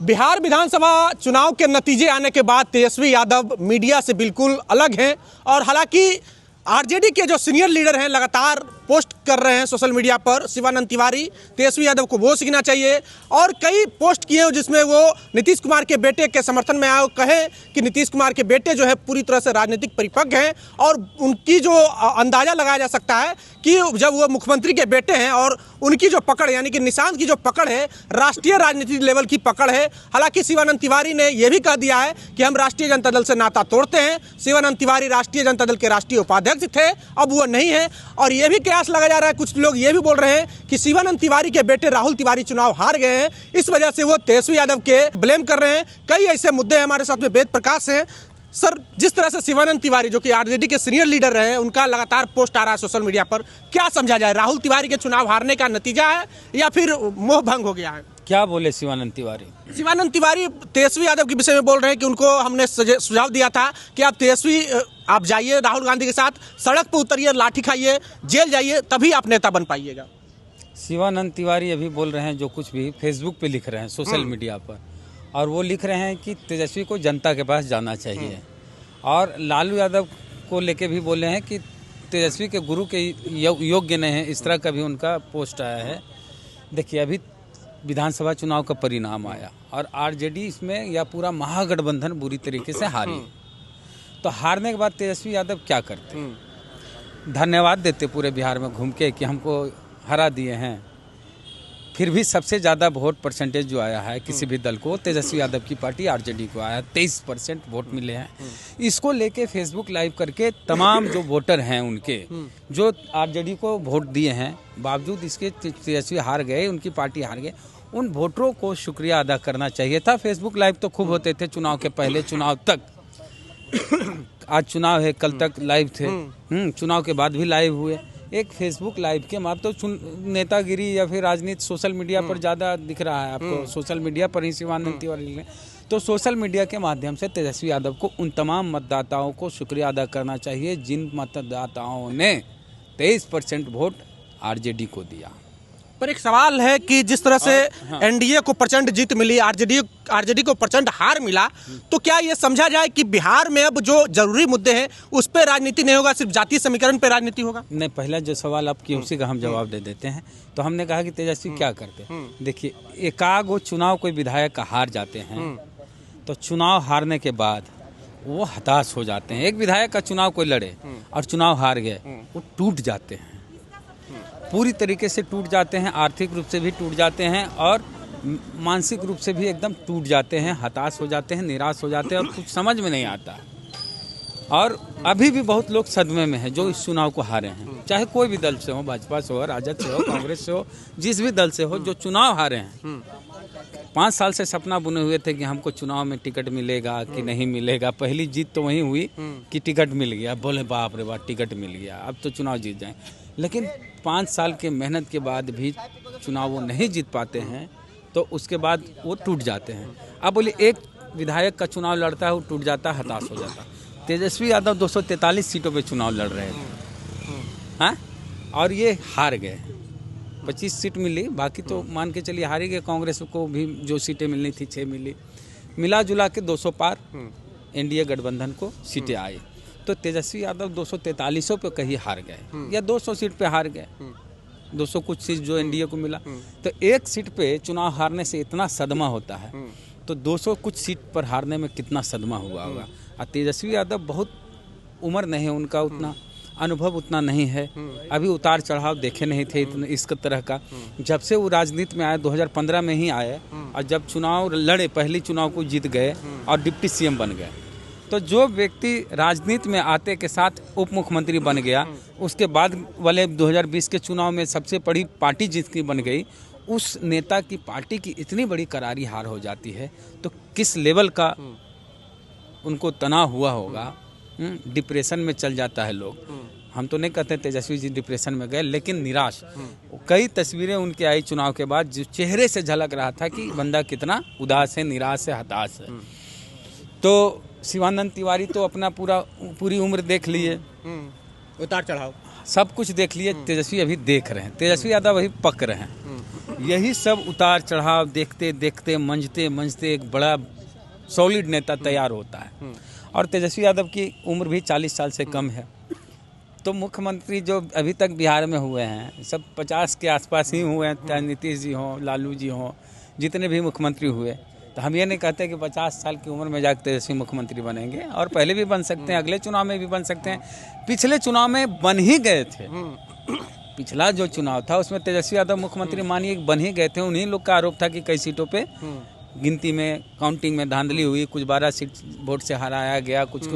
बिहार विधानसभा चुनाव के नतीजे आने के बाद तेजस्वी यादव मीडिया से बिल्कुल अलग हैं और हालांकि आरजेडी के जो सीनियर लीडर हैं लगातार पोस्ट कर रहे हैं सोशल मीडिया पर। शिवानंद तिवारी तेजस्वी यादव को वो सीखना चाहिए और कई पोस्ट किए हैं जिसमें वो नीतीश कुमार के बेटे के समर्थन में आए, कहे कि नीतीश कुमार के बेटे जो है पूरी तरह से राजनीतिक परिपक्व हैं और उनकी जो अंदाज़ा लगाया जा सकता है कि जब वो मुख्यमंत्री के बेटे हैं और उनकी जो पकड़ यानी कि निशांत की जो पकड़ है राष्ट्रीय राजनीति लेवल की पकड़ है। हालांकि शिवानंद तिवारी ने यह भी कह दिया है कि हम राष्ट्रीय जनता दल से नाता तोड़ते हैं। शिवानंद तिवारी राष्ट्रीय जनता दल के राष्ट्रीय उपाध्यक्ष थे, अब वो नहीं है और ये भी कयास लगा जा रहा है, कुछ लोग ये भी बोल रहे हैं कि शिवानंद तिवारी के बेटे राहुल तिवारी चुनाव हार गए हैं, इस वजह से वो तेजस्वी यादव के ब्लेम कर रहे हैं। कई ऐसे मुद्दे हमारे साथ में वेद प्रकाश हैं। सर, जिस तरह से शिवानंद तिवारी जो कि आरजेडी के सीनियर लीडर रहे हैं उनका लगातार पोस्ट आ रहा है सोशल मीडिया पर, क्या समझा जाए? राहुल तिवारी के चुनाव हारने का नतीजा है या फिर मोह भंग हो गया है? क्या बोले शिवानंद तिवारी? शिवानंद तिवारी तेजस्वी यादव के विषय में बोल रहे हैं कि उनको हमने सुझाव दिया था कि आप जाइए राहुल गांधी के साथ सड़क पर उतरिए, लाठी खाइए, जेल जाइए, तभी आप नेता बन पाइएगा। शिवानंद तिवारी अभी बोल रहे हैं जो कुछ भी फेसबुक पे लिख रहे हैं सोशल मीडिया पर, और वो लिख रहे हैं कि तेजस्वी को जनता के पास जाना चाहिए। और लालू यादव को लेके भी बोले हैं कि तेजस्वी के गुरु के योग्य नहीं है, इस तरह का भी उनका पोस्ट आया है। देखिए, अभी विधानसभा चुनाव का परिणाम आया और आरजेडी इसमें या पूरा महागठबंधन बुरी तरीके से हारी। तो हारने के बाद तेजस्वी यादव क्या करते? धन्यवाद देते पूरे बिहार में घूम के कि हमको हरा दिए हैं। फिर भी सबसे ज़्यादा वोट परसेंटेज जो आया है किसी भी दल को, तेजस्वी यादव की पार्टी आरजेडी को आया, 23% वोट मिले हैं। इसको लेके फेसबुक लाइव करके तमाम जो वोटर हैं उनके जो आरजेडी को वोट दिए हैं, बावजूद इसके तेजस्वी हार गए, उनकी पार्टी हार गए, उन वोटरों को शुक्रिया अदा करना चाहिए था। फेसबुक लाइव तो खूब होते थे चुनाव के पहले, चुनाव तक। आज चुनाव है, कल तक लाइव थे, चुनाव के बाद भी लाइव हुए। एक फेसबुक लाइव के माध्यम तो नेतागिरी या फिर राजनीति सोशल मीडिया पर ज़्यादा दिख रहा है आपको। सोशल मीडिया पर ही शिवानंद तिवारी ने तो सोशल मीडिया के माध्यम से तेजस्वी यादव को उन तमाम मतदाताओं को शुक्रिया अदा करना चाहिए जिन मतदाताओं ने 23% वोट आरजेडी को दिया। पर एक सवाल है कि जिस तरह से एनडीए को प्रचंड जीत मिली, आरजेडी को प्रचंड हार मिला, तो क्या ये समझा जाए कि बिहार में अब जो जरूरी मुद्दे हैं उस पर राजनीति नहीं होगा, सिर्फ जातीय समीकरण पर राजनीति होगा? नहीं, पहला जो सवाल आप किए उसी का हम जवाब दे देते हैं। तो हमने कहा कि तेजस्वी क्या करते? देखिए, एकागो चुनाव कोई विधायक हार जाते हैं तो चुनाव हारने के बाद वो हताश हो जाते हैं। एक विधायक का चुनाव कोई लड़े और चुनाव हार गए, वो टूट जाते हैं, पूरी तरीके से टूट जाते हैं, आर्थिक रूप से भी टूट जाते हैं और मानसिक रूप से भी एकदम टूट जाते हैं, हताश हो जाते हैं, निराश हो जाते हैं और कुछ समझ में नहीं आता। और अभी भी बहुत लोग सदमे में हैं जो इस चुनाव को हारे हैं, चाहे कोई भी दल से हो, भाजपा से हो, राजद से हो, कांग्रेस से हो, जिस भी दल से हो, जो चुनाव हारे हैं। 5 साल से सपना बुने हुए थे कि हमको चुनाव में टिकट मिलेगा कि नहीं मिलेगा। पहली जीत तो वहीं हुई कि टिकट मिल गया, बोले बाप रे बाप टिकट मिल गया, अब तो चुनाव जीत जाएं। लेकिन 5 साल के मेहनत के बाद भी चुनाव वो नहीं जीत पाते हैं तो उसके बाद वो टूट जाते हैं। अब बोले एक विधायक का चुनाव लड़ता है, वो टूट जाता है, हताश हो जाता है। तेजस्वी यादव 243 सीटों पे चुनाव लड़ रहे थे, हाँ, और ये हार गए। 25 सीट मिली, बाकी तो मान के चलिए हारी गए। कांग्रेस को भी जो सीटें मिलनी थी 6 मिली, मिला जुला के 200 पार एनडीए गठबंधन को सीटें आई। तो तेजस्वी यादव 243 पे कहीं हार गए या 200 सीट पे हार गए, 200 कुछ सीट जो एनडीए को मिला। तो एक सीट पे चुनाव हारने से इतना सदमा होता है, तो 200 कुछ सीट पर हारने में कितना सदमा हुआ होगा। और तेजस्वी यादव बहुत उम्र नहीं है उनका, उतना अनुभव उतना नहीं है, अभी उतार चढ़ाव देखे नहीं थे इतने इस तरह का। जब से वो राजनीति में आए 2015 में ही आए और जब चुनाव लड़े पहली चुनाव को जीत गए और डिप्टी सीएम बन गए। तो जो व्यक्ति राजनीति में आते के साथ उप मुख्यमंत्री बन गया, उसके बाद वाले 2020 के चुनाव में सबसे बड़ी पार्टी जिसकी बन गई, उस नेता की पार्टी की इतनी बड़ी करारी हार हो जाती है तो किस लेवल का उनको तनाव हुआ होगा। डिप्रेशन में चल जाता है लोग। हम तो नहीं कहते तेजस्वी जी डिप्रेशन में गए, लेकिन निराश। कई तस्वीरें उनके आई चुनाव के बाद जो चेहरे से झलक रहा था कि बंदा कितना उदास है, निराश है, हताश है। तो शिवानंद तिवारी तो अपना पूरी उम्र देख लिए, उतार चढ़ाव सब कुछ देख लिए। तेजस्वी अभी देख रहे हैं, तेजस्वी यादव अभी पक रहे हैं। यही सब उतार चढ़ाव देखते देखते मंझते एक बड़ा सॉलिड नेता तैयार होता है। और तेजस्वी यादव की उम्र भी 40 साल से कम है। तो मुख्यमंत्री जो अभी तक बिहार में हुए हैं सब 50 के आसपास ही हुए हैं, चाहे नीतीश जी हों, लालू जी हों, जितने भी मुख्यमंत्री हुए। तो हम ये नहीं कहते कि 50 साल की उम्र में जाकर तेजस्वी मुख्यमंत्री बनेंगे, और पहले भी बन सकते हैं, अगले चुनाव में भी बन सकते हैं। पिछले चुनाव में बन ही गए थे। पिछला जो चुनाव था उसमें तेजस्वी यादव मुख्यमंत्री मानिए बन ही गए थे। उन्हीं लोग का आरोप था कि कई सीटों पे गिनती में, काउंटिंग में धांधली हुई, कुछ 12 सीट वोट से हराया गया, कुछ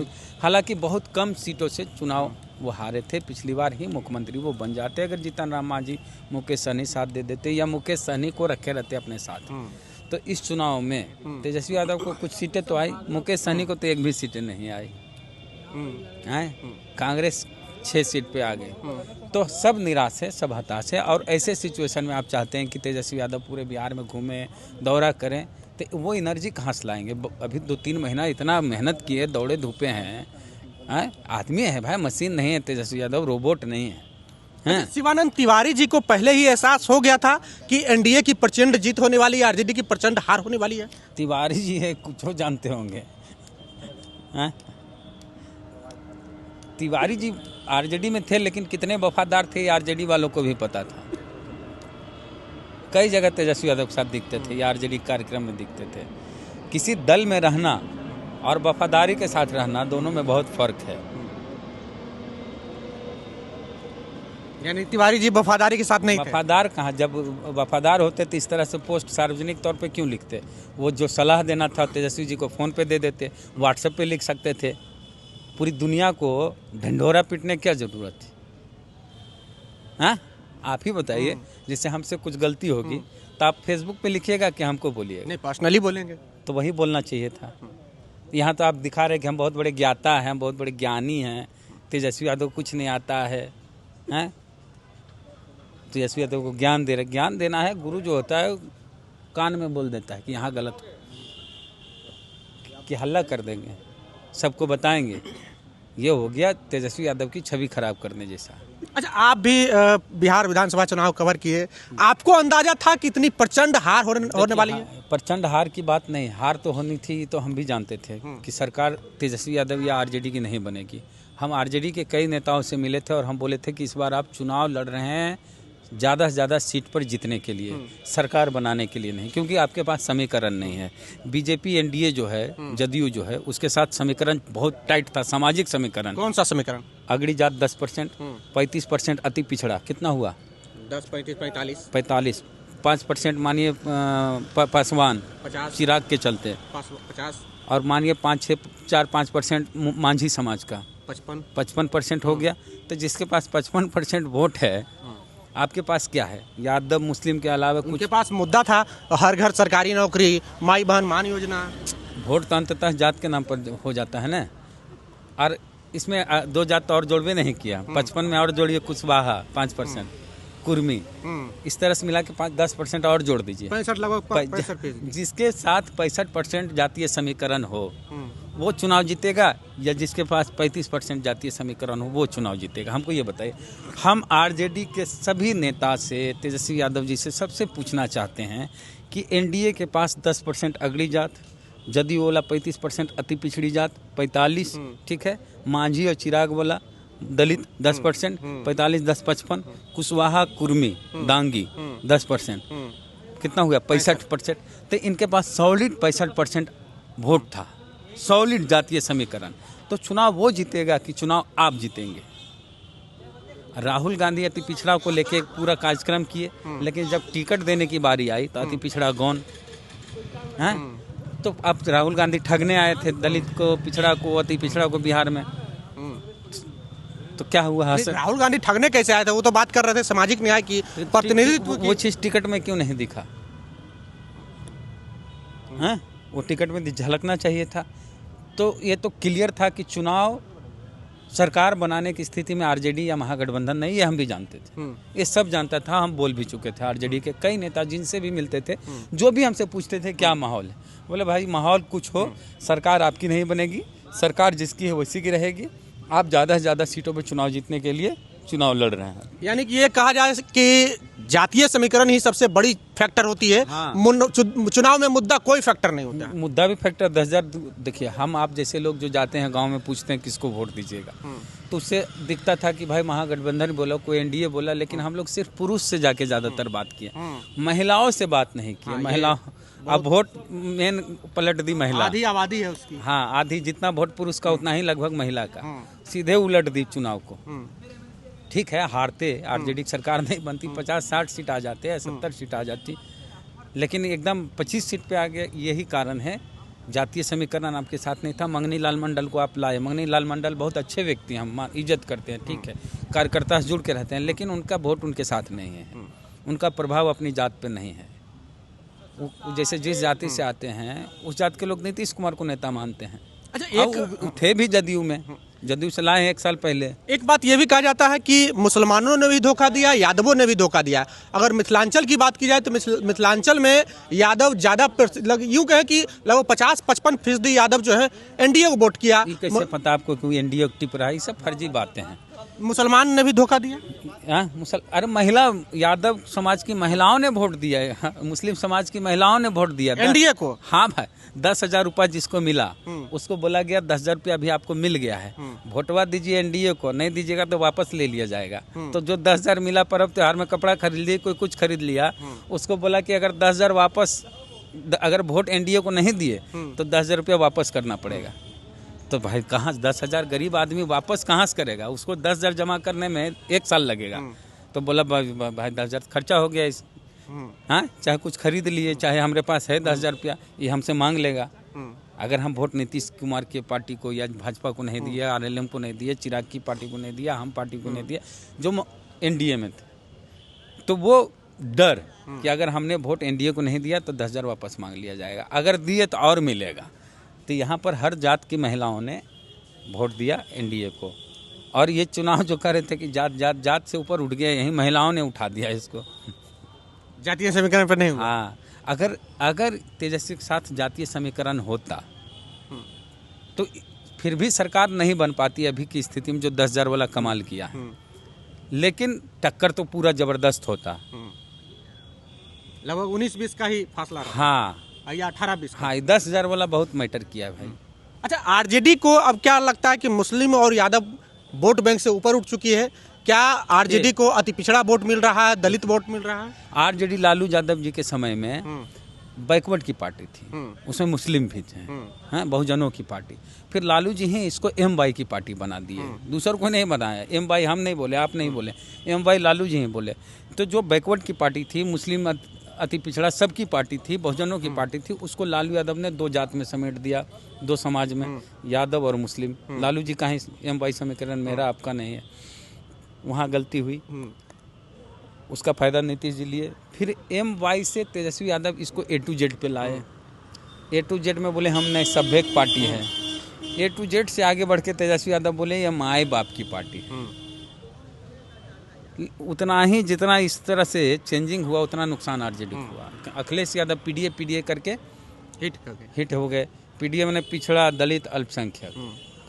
हालांकि बहुत कम सीटों से चुनाव वो हारे थे। पिछली बार ही मुख्यमंत्री वो बन जाते अगर जीतन राम मांझी, मुकेश सहनी साथ दे देते, या मुकेश सहनी को रखे रहते अपने साथ। तो इस चुनाव में तेजस्वी यादव को कुछ सीटें तो आई, मुकेश सहनी को तो एक भी सीटें नहीं आई हैं। कांग्रेस 6 सीट पे आ गई। तो सब निराश है, सब हताश है। और ऐसे सिचुएशन में आप चाहते हैं कि तेजस्वी यादव पूरे बिहार में घूमें, दौरा करें, तो वो एनर्जी कहाँ से लाएंगे? अभी 2-3 महीना इतना मेहनत किए, दौड़े धूपे हैं। आदमी है भाई, मशीन नहीं है तेजस्वी यादव, रोबोट नहीं है। शिवानंद तिवारी जी को पहले ही एहसास हो गया था कि एनडीए की प्रचंड जीत होने वाली है, आरजेडी की प्रचंड हार होने वाली है। तिवारी जी है, कुछ हो जानते होंगे। तिवारी जी आरजेडी में थे, लेकिन कितने वफादार थे आरजेडी वालों को भी पता था। कई जगह तेजस्वी यादव के साथ दिखते थे या आरजेडी कार्यक्रम में दिखते थे। किसी दल में रहना और वफादारी के साथ रहना, दोनों में बहुत फर्क है। यानी तिवारी जी वफादारी के साथ नहीं थे। वफादार कहाँ, जब वफादार होते तो इस तरह से पोस्ट सार्वजनिक तौर पे क्यों लिखते? वो जो सलाह देना था तेजस्वी जी को फ़ोन पे दे देते, व्हाट्सएप पे लिख सकते थे। पूरी दुनिया को ढंढोरा पीटने की क्या ज़रूरत थी? हाँ, आप ही बताइए। जिससे हमसे कुछ गलती होगी तो आप फेसबुक पे लिखिएगा कि हमको बोलिएगा? नहीं, पर्सनली बोलेंगे। तो वही बोलना चाहिए था। यहाँ तो आप दिखा रहे कि हम बहुत बड़े ज्ञाता हैं, बहुत बड़े ज्ञानी हैं, तेजस्वी यादव कुछ नहीं आता है। हैं, तेजस्वी यादव को ज्ञान दे रहे। ज्ञान देना है, गुरु जो होता है कान में बोल देता है कि यहाँ गलत हो, कि हल्ला कर देंगे, सबको बताएंगे। ये हो गया तेजस्वी यादव की छवि खराब करने जैसा। अच्छा, आप भी बिहार विधानसभा चुनाव कवर किए, आपको अंदाजा था कि इतनी प्रचंड हार होने वाली है? प्रचंड हार की बात नहीं, हार तो होनी थी, तो हम भी जानते थे कि सरकार तेजस्वी यादव या आरजेडी की नहीं बनेगी। हम आरजेडी के कई नेताओं से मिले थे और हम बोले थे कि इस बार आप चुनाव लड़ रहे हैं ज़्यादा से ज़्यादा सीट पर जीतने के लिए, सरकार बनाने के लिए नहीं, क्योंकि आपके पास समीकरण नहीं है। बीजेपी एनडीए जो है, जदयू जो है, उसके साथ समीकरण बहुत टाइट था, सामाजिक समीकरण। कौन सा समीकरण? अगड़ी जात 10%, 35% अति पिछड़ा, कितना हुआ? 10, 35, 45, 5% मानिए पासवान, 50, चिराग के चलते, 50, और मानिए 4-5% मांझी समाज का, 55% हो गया। तो जिसके पास 55% वोट है, आपके पास क्या है? यादव मुस्लिम के अलावा कुछ? उनके पास मुद्दा था हर घर सरकारी नौकरी, माई बहन मान योजना। वोट तो अंततः जात के नाम पर हो जाता है ना। और इसमें 2 जात और जोड़वे नहीं किया। 55 में और जोड़िए कुशवाहा 5%, कुर्मी, इस तरह से मिला के 10% और जोड़ दीजिए, 65 लगभग 65। जिसके साथ 65% जातीय समीकरण हो वो चुनाव जीतेगा, या जिसके पास 35% जातीय समीकरण हो वो चुनाव जीतेगा? हमको ये बताइए। हम आरजेडी के सभी नेता से, तेजस्वी यादव जी से, सबसे पूछना चाहते हैं कि एनडीए के पास 10% अगड़ी जात, जदयू वाला 35% अति पिछड़ी जात, 45, ठीक है, मांझी और चिराग वाला दलित 10%, 45, 10, 55, कुशवाहा, कुर्मी, डांगी 10%, कितना हुआ? 65%। तो इनके पास सॉलिड 65% वोट था, सॉलिड जातीय समीकरण। तो चुनाव वो जीतेगा कि चुनाव आप जीतेंगे? राहुल गांधी अति पिछड़ा को लेके एक पूरा कार्यक्रम किए, लेकिन जब टिकट देने की बारी आई तो अति पिछड़ा गौन है। तो अब राहुल गांधी ठगने आए थे दलित को, पिछड़ा को, अति पिछड़ा को बिहार में। तो क्या हुआ? राहुल गांधी ठगने कैसे आए थे? वो तो बात कर रहे थे सामाजिक न्याय की, प्रतिनिधित्व की। वो चीज टिकट में क्यों नहीं दिखा? हैं, वो टिकट में झलकना चाहिए था। तो ये तो क्लियर था कि चुनाव सरकार बनाने की स्थिति में आरजेडी या महागठबंधन नहीं, ये हम भी जानते थे, ये सब जानता था। हम बोल भी चुके थे, आरजेडी के कई नेता जिनसे भी मिलते थे, जो भी हमसे पूछते थे क्या माहौल है, बोले भाई माहौल कुछ हो, सरकार आपकी नहीं बनेगी, सरकार जिसकी है वैसी की रहेगी, आप ज़्यादा से ज़्यादा सीटों पर चुनाव जीतने के लिए चुनाव लड़ रहे हैं। यानी कि ये कहा जाए कि जातीय समीकरण ही सबसे बड़ी फैक्टर होती है। हाँ। चुनाव में मुद्दा कोई फैक्टर नहीं होता। मुद्दा भी फैक्टर 10,000। देखिए, हम आप जैसे लोग जो जाते हैं गांव में पूछते हैं किसको वोट दीजिएगा, तो उससे दिखता था कि भाई महागठबंधन बोला, कोई एनडीए बोला, लेकिन हम लोग सिर्फ पुरुष से जाके ज़्यादातर बात किए, महिलाओं से बात नहीं की। महिलाओं अब वोट मेन पलट दी महिला, आधी आबादी है उसकी। हाँ, आधी जितना वोट पुरुष का उतना ही लगभग महिला का, सीधे उलट दी चुनाव को। ठीक है, हारते आरजेडी की सरकार नहीं बनती, 50-60 सीट आ जाते हैं, 70 सीट आ जाती, लेकिन एकदम 25 सीट पे आ गए। यही कारण है, जातीय समीकरण आपके साथ नहीं था। मंगनी लाल मंडल को आप लाए। मंगनी लाल मंडल बहुत अच्छे व्यक्ति हैं, हम इज्जत करते हैं, ठीक है, कार्यकर्ता से जुड़ के रहते हैं, लेकिन उनका वोट उनके साथ नहीं है, उनका प्रभाव अपनी जात पे नहीं है। जैसे जिस जाति से आते हैं उस जात के लोग नीतीश कुमार को नेता मानते हैं। अच्छा, थे भी जदयू में, जदयू से लाए 1 साल पहले। एक बात यह भी कहा जाता है कि मुसलमानों ने भी धोखा दिया, यादवों ने भी धोखा दिया। अगर मिथिलांचल की बात की जाए तो मिथिलांचल में यादव ज़्यादा, यूँ कहें कि लगभग 50-55% यादव जो है एनडीए को वोट किया। कैसे पता आपको कि एनडीए टिप रहा है? ये सब फर्जी बातें हैं। मुसलमान ने भी धोखा दिया। अरे महिला, यादव समाज की महिलाओं ने वोट दिया है, मुस्लिम समाज की महिलाओं ने वोट दिया एनडीए को। हाँ भाई, 10,000 रुपया जिसको मिला उसको बोला गया 10,000 रुपया अभी आपको मिल गया है, वोटवा दीजिए एनडीए को, नहीं दीजिएगा तो वापस ले लिया जाएगा। तो जो 10,000 मिला, पर्व त्योहार में कपड़ा खरीद लिए, कोई कुछ खरीद लिया, उसको बोला कि अगर 10,000 वापस, अगर वोट एनडीए को नहीं दिए तो 10,000 रुपया वापस करना पड़ेगा। तो भाई कहाँ 10,000 गरीब आदमी वापस कहाँ से करेगा? उसको 10,000 जमा करने में 1 साल लगेगा। तो बोला भाई 10,000 खर्चा हो गया इस, हाँ, चाहे कुछ खरीद लिए, चाहे हमारे पास है 10,000 रुपया, ये हमसे मांग लेगा। अगर हम वोट नीतीश कुमार की पार्टी को या भाजपा को नहीं दिया, आरएलएम को नहीं दिया, चिराग की पार्टी को नहीं दिया, हम पार्टी को नहीं दिया, जो एनडीए में थे, तो वो डर कि अगर हमने वोट एनडीए को नहीं दिया तो 10,000 वापस मांग लिया जाएगा, अगर दिए तो और मिलेगा। तो यहाँ पर हर जात की महिलाओं ने वोट दिया एनडीए को। और ये चुनाव जो कर रहे थे कि जात से ऊपर उठ गया, यही महिलाओं ने उठा दिया इसको। जातीय समीकरण पर नहीं हुआ। हाँ, अगर तेजस्वी के साथ जातीय समीकरण होता तो फिर भी सरकार नहीं बन पाती अभी की स्थिति में, जो 10,000 वाला कमाल किया है। लेकिन टक्कर तो पूरा जबरदस्त होता, लगभग 19-20 का ही फासला रहा। हाँ, या 18-20। हाँ, 10,000 वाला बहुत मैटर किया भाई। अच्छा, आरजेडी को अब क्या लगता है कि मुस्लिम और यादव वोट बैंक से ऊपर उठ चुकी है? क्या आरजेडी को अति पिछड़ा वोट मिल रहा है, दलित वोट मिल रहा है? आरजेडी लालू यादव जी के समय में बैकवर्ड की पार्टी थी, उसमें मुस्लिम भी थे, हाँ, बहुजनों की पार्टी। फिर लालू जी हैं इसको एम.वाई की पार्टी बना दिए, दूसर को नहीं बनाया। एम.वाई हम नहीं बोले, आप नहीं बोले, एम.वाई लालू जी हैं बोले। तो जो बैकवर्ड की पार्टी थी, मुस्लिम अति पिछड़ा सबकी पार्टी थी, बहुजनों की पार्टी थी, उसको लालू यादव ने 2 जात में समेट दिया, 2 समाज में, यादव और मुस्लिम। लालू जी कहीं एम.वाई समीकरण मेरा आपका नहीं है, वहाँ गलती हुई, उसका फायदा नीतीश जी लिए। फिर एम.वाई से तेजस्वी यादव इसको A to Z पे लाए। A to Z में बोले हम नहीं, सभ्य पार्टी है। A to Z से आगे बढ़ के तेजस्वी यादव बोले ये माए बाप की पार्टी है। उतना ही जितना इस तरह से चेंजिंग हुआ उतना नुकसान आरजेडी को हुआ। अखिलेश यादव पीडीए करके हिट हो गए। पीडीए में पिछड़ा, दलित, अल्पसंख्यक,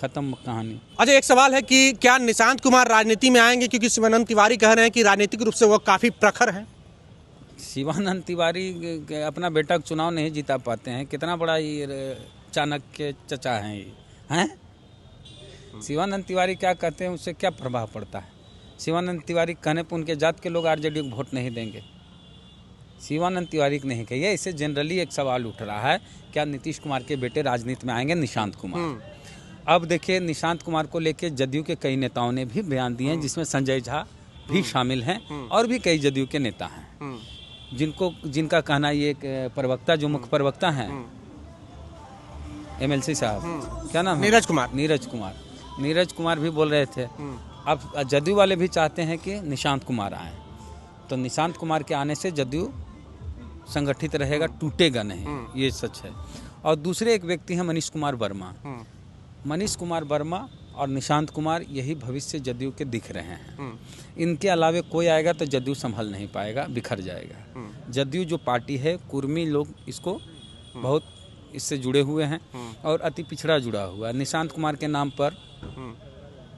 खत्म कहानी। अच्छा, एक सवाल है कि क्या निशांत कुमार राजनीति में आएंगे? क्योंकि शिवानंद तिवारी कह रहे हैं कि राजनीतिक रूप से वो काफ़ी प्रखर हैं। शिवानंद तिवारी अपना बेटा का चुनाव नहीं जीता पाते हैं, कितना बड़ा ये चाणक्य चचा हैं ये, हैं? शिवानंद तिवारी क्या कहते हैं, उससे क्या प्रभाव पड़ता है? शिवानंद तिवारी कहने पर उनके जात के लोग आरजेडी को वोट नहीं देंगे। शिवानंद तिवारी को नहीं कहिए, इससे जनरली एक सवाल उठ रहा है, क्या नीतीश कुमार के बेटे राजनीति में आएंगे? निशांत कुमार। अब देखिए, निशांत कुमार को लेकर जदयू के कई नेताओं ने भी बयान दिए हैं, जिसमें संजय झा भी शामिल हैं और भी कई जदयू के नेता हैं, जिनका कहना ये प्रवक्ता, जो मुख्य प्रवक्ता हैं एमएलसी साहब, क्या नाम है? नीरज कुमार भी बोल रहे थे। अब जदयू वाले भी चाहते हैं कि निशांत कुमार आए, तो निशांत कुमार के आने से जदयू संगठित रहेगा, टूटेगा नहीं, ये सच है। और दूसरे एक व्यक्ति हैं मनीष कुमार वर्मा और निशांत कुमार, यही भविष्य जदयू के दिख रहे हैं। इनके अलावे कोई आएगा तो जदयू संभल नहीं पाएगा, बिखर जाएगा। जदयू जो पार्टी है, कुर्मी लोग इसको बहुत इससे जुड़े हुए हैं और अति पिछड़ा जुड़ा हुआ है। निशांत कुमार के नाम पर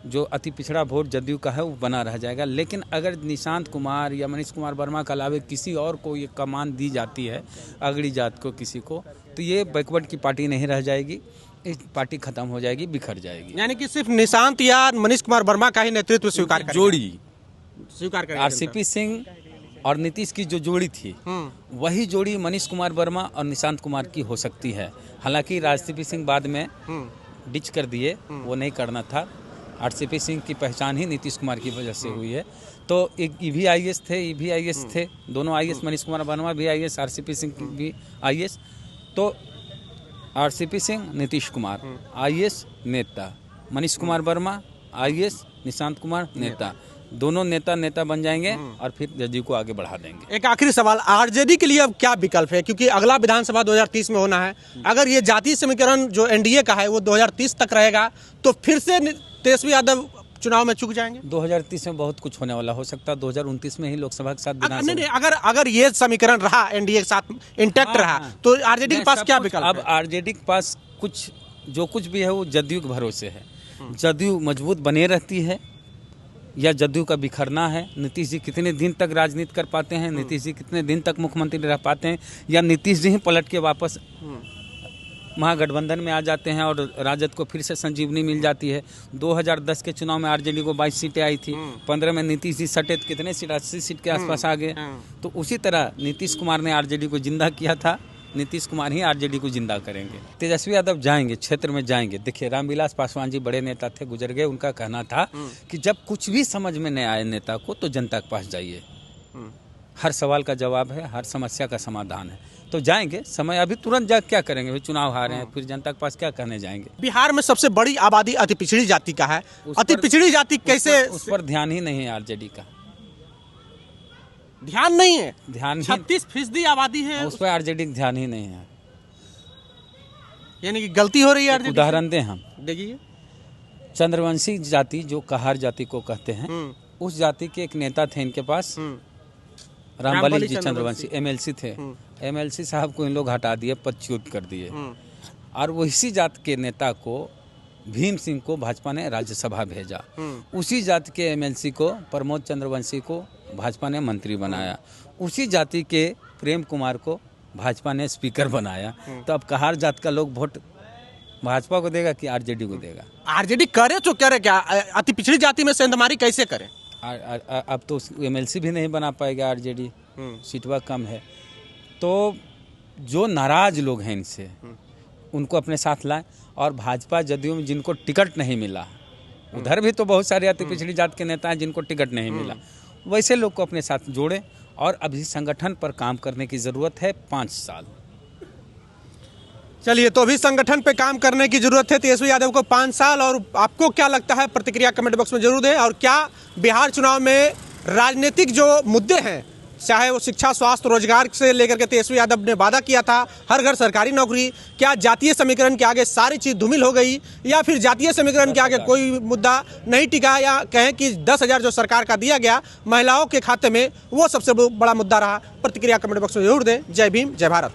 जो अति पिछड़ा वोट जदयू का है वो बना रह जाएगा। लेकिन अगर निशांत कुमार या मनीष कुमार वर्मा के अलावे किसी और को ये कमान दी जाती है, अगड़ी जात को किसी को, तो ये बैकवर्ड की पार्टी नहीं रह जाएगी, इस पार्टी खत्म हो जाएगी, बिखर जाएगी। यानी कि सिर्फ निशांत या मनीष कुमार वर्मा का ही नेतृत्व स्वीकार करेगा, जोड़ी स्वीकार करेगा। आरसीपी सिंह और नीतीश की जो जोड़ी थी वही जोड़ी मनीष कुमार वर्मा और निशांत कुमार की हो सकती है। हालांकि आरसीपी सिंह बाद में डिच कर दिए, वो नहीं करना था। आरसीपी सिंह की पहचान ही नीतीश कुमार की वजह से हुई है। तो एक EVIS थे, दोनों IAS, मनीष कुमार वर्मा भी IAS, आरसीपी सिंह भी IAS। तो आरसीपी सिंह, नीतीश कुमार IAS नेता, मनीष कुमार वर्मा IAS, निशांत कुमार नेता, दोनों नेता बन जाएंगे और फिर जदयू को आगे बढ़ा देंगे। एक आखिरी सवाल, आरजेडी के लिए अब क्या विकल्प है, क्योंकि अगला विधानसभा 2030 में होना है। अगर ये जातीय समीकरण जो एनडीए का है वो 2030 तक रहेगा तो फिर से तेजस्वी यादव चुनाव में चूक जाएंगे। 2030 में बहुत कुछ होने वाला हो सकता है, 2029 में ही लोकसभा के साथ विधानसभा। नहीं, अगर ये समीकरण रहा, एनडीए के साथ इंटैक्ट रहा, तो आरजेडी के पास क्या विकल्प अब आरजेडी के पास जो कुछ भी है वो जदयू के भरोसे है। जदयू मजबूत बने रहती है या जदयू का बिखरना है। नीतीश जी कितने दिन तक राजनीति कर पाते हैं, नीतीश जी कितने दिन तक मुख्यमंत्री रह पाते हैं, या नीतीश जी ही पलट के वापस महागठबंधन में आ जाते हैं और राजद को फिर से संजीवनी मिल जाती है। 2010 के चुनाव में आरजेडी को 22 सीटें आई थी, 15 में नीतीश जी सटे तो कितने सीट, 80 सीट के आसपास आ गए। तो उसी तरह नीतीश कुमार ने आरजेडी को जिंदा किया था, नीतीश कुमार ही आरजेडी को जिंदा करेंगे। तेजस्वी यादव जाएंगे, क्षेत्र में जाएंगे। देखिए, रामविलास पासवान जी बड़े नेता थे, गुजर गए। उनका कहना था कि जब कुछ भी समझ में नहीं आए नेता को तो जनता के पास जाइए, हर सवाल का जवाब है, हर समस्या का समाधान है। तो जाएंगे, समय अभी तुरंत जा क्या करेंगे, फिर चुनाव हारे हैं, फिर जनता के पास क्या कहने जाएंगे। बिहार में सबसे बड़ी आबादी अति पिछड़ी जाति का है, अति पिछड़ी जाति कैसे, उस पर ध्यान ही नहीं है आरजेडी का, ध्यान नहीं है। ध्यान 36% आबादी है, उस पर आरजेडी का ध्यान ही नहीं है। यानी कि गलती हो रही है आरजेडी। उदाहरण दें हम, देखिए, चंद्रवंशी जाति जो कहार जाति को कहते हैं, उस जाति के एक नेता थे इनके पास, रामबली जी चंद्रवंशी, MLC थे। MLC साहब को इन लोग हटा दिए, पदच्युत कर दिए, और वही जात के नेता को भीम सिंह को भाजपा ने राज्यसभा भेजा। उसी जाति के MLC को, प्रमोद चंद्रवंशी को भाजपा ने मंत्री बनाया। उसी जाति के प्रेम कुमार को भाजपा ने स्पीकर बनाया। तो अब कहार जात का लोग वोट भाजपा को देगा कि आरजेडी को देगा? आरजेडी करे तो करे क्या, अति पिछड़ी जाति में सेंधमारी कैसे करे? अब तो MLC भी नहीं बना पाएगा आरजेडी, सीटवा कम है। तो जो नाराज लोग हैं इनसे, उनको अपने साथ लाएं। और भाजपा जदयू में जिनको टिकट नहीं मिला, उधर भी तो बहुत सारे अति पिछड़ी जात के नेता हैं जिनको टिकट नहीं मिला, वैसे लोग को अपने साथ जोड़ें। और अभी संगठन पर काम करने की ज़रूरत है 5 साल। चलिए, तो अभी संगठन पे काम करने की जरूरत है तेजस्वी यादव को 5 साल। और आपको क्या लगता है, प्रतिक्रिया कमेंट बॉक्स में जरूर दें। और क्या बिहार चुनाव में राजनीतिक जो मुद्दे हैं, चाहे वो शिक्षा, स्वास्थ्य, रोजगार से लेकर के तेजस्वी यादव ने वादा किया था हर घर सरकारी नौकरी, क्या जातीय समीकरण के आगे सारी चीज़ धूमिल हो गई, या फिर जातीय समीकरण के आगे कोई मुद्दा नहीं टिका, या कहें कि 10,000 जो सरकार का दिया गया महिलाओं के खाते में वो सबसे बड़ा मुद्दा रहा? प्रतिक्रिया कमेंट बॉक्स में जरूर दें। जय भीम, जय भारत।